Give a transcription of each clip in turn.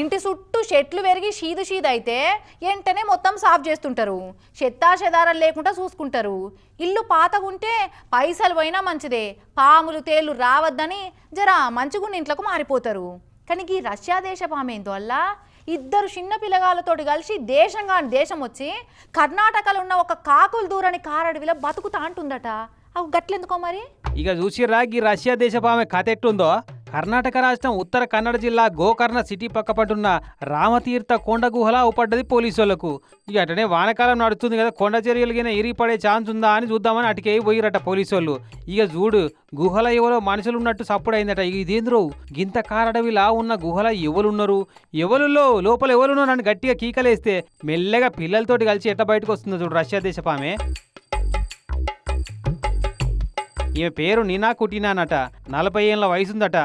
ఇంటి చుట్టూ చెట్లు పెరిగి షీదు అయితే వెంటనే మొత్తం సాఫ్ చేస్తుంటారు. చెత్తా చెదారాలు లేకుండా చూసుకుంటారు. ఇల్లు పాతగుంటే పైసలు పోయినా మంచిదే, పాములు తేళ్లు రావద్దని జర మంచిగున్న ఇంట్లోకి మారిపోతారు. కానీ ఈ రష్యా దేశపు ఆమె వల్ల ఇద్దరు చిన్న పిల్లగాళ్ళతోటి కలిసి దేశం వచ్చి కర్ణాటకలో ఉన్న ఒక కాకులు దూరని కారడవిలో బతుకుతా అంటుందట. అవి గట్లెందుకో మరి. ఇక చూసిర్రా ఈ రష్యా దేశపు ఆమె కథ ఎట్లుందో. కర్ణాటక రాష్ట్రం ఉత్తర కన్నడ జిల్లా గోకర్ణ సిటీ పక్కపట్టున్న రామతీర్థ కొండ గుహలా ఊపడ్డది పోలీసులకు. ఇక అటనే వానకాలం నడుస్తుంది కదా, కొండ చర్యలుగిన ఇరిపడే ఛాన్స్ ఉందా అని చూద్దామని అటుకే పోయిరట పోలీసోళ్ళు. ఇక చూడు గుహల ఎవరో మనుషులు ఉన్నట్టు సప్పుడైందట. ఇదేంద్రో గింత కారడవిలా ఉన్న గుహల ఎవరున్నారు, లోపల ఎవరున్నారు అని గట్టిగా కీకలేస్తే మెల్లగా పిల్లలతోటి కలిసి ఎట్లా బయటకు వస్తుందో చూడు రష్యా దేశపామే. ఈమె పేరు నినా కుటినానట. 40 ఏళ్ళ వయసుందట.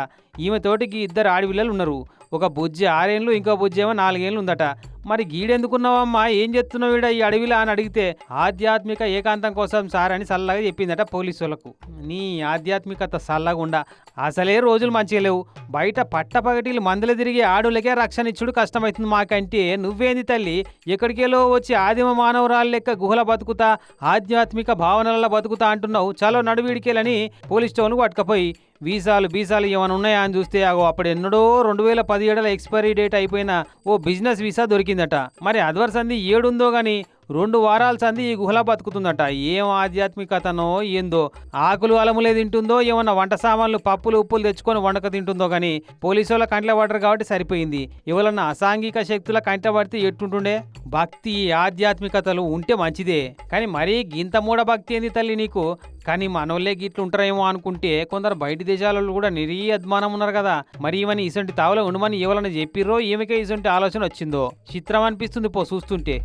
ఈమె తోటికి ఇద్దరు ఆడపిల్లలు ఉన్నారు. ఒక బుజ్జి 6 ఏళ్ళు, ఇంకో బుజ్జి ఏమో 4 ఏళ్ళు ఉందట. మరి గీడెందుకున్నావమ్మా, ఏం చేస్తున్నావు ఈడ ఈ అడవిలా అని అడిగితే ఆధ్యాత్మిక ఏకాంతం కోసం సార్ అని సల్లగా చెప్పిందట పోలీసులకు. నీ ఆధ్యాత్మికత సల్లగుండా అసలే రోజులు మంచిగా లేవు. బయట పట్టపగటిలు మందులు తిరిగి ఆడులకే రక్షణ ఇచ్చుడు కష్టమవుతుంది మాకంటే, నువ్వేంది తల్లి ఎక్కడికేలో వచ్చి ఆదిమ మానవరాలు లెక్క గుహల బతుకుతా ఆధ్యాత్మిక భావనల బతుకుతా అంటున్నావు. చలో నడువీడికేలని పోలీస్ స్టేషన్కు పట్టుకపోయి వీసాలు ఏమైనా ఉన్నాయా అని చూస్తే అప్పుడు ఎన్నడో 2017 ఎక్స్పైరీ డేట్ అయిపోయిన ఓ బిజినెస్ వీసా దొరికిందట. మరి అద్వర్ సంధి ఏడుందో గాని 2 వారాల సంధి ఈ గుహలా బతుకుతుందట. ఏం ఆధ్యాత్మికతనో ఏందో, ఆకులు అలములే తింటుందో, ఏమన్నా వంట సామాన్లు పప్పులు ఉప్పులు తెచ్చుకొని వండక తింటుందో గాని పోలీసు వాళ్ళ కంట్లో పడరు కాబట్టి సరిపోయింది. ఎవరన్నా అసాంఘిక శక్తుల కంట పడితే ఎట్టుంటుండే. భక్తి ఆధ్యాత్మికతలు ఉంటే మంచిదే, కానీ మరీ గింత మూఢ భక్తి ఏంది తల్లి నీకు. కానీ మనోళ్ళే గిట్లుంటారేమో అనుకుంటే కొందరు బయటి దేశాలలో కూడా నిరీ అద్మానం ఉన్నారు కదా. మరి ఈమెని ఇసంటి తావులో ఉండమని ఎవరన్నా చెప్పిర్రో ఈమెకే ఇసంటి ఆలోచన వచ్చిందో చిత్రం అనిపిస్తుంది పో చూస్తుంటే.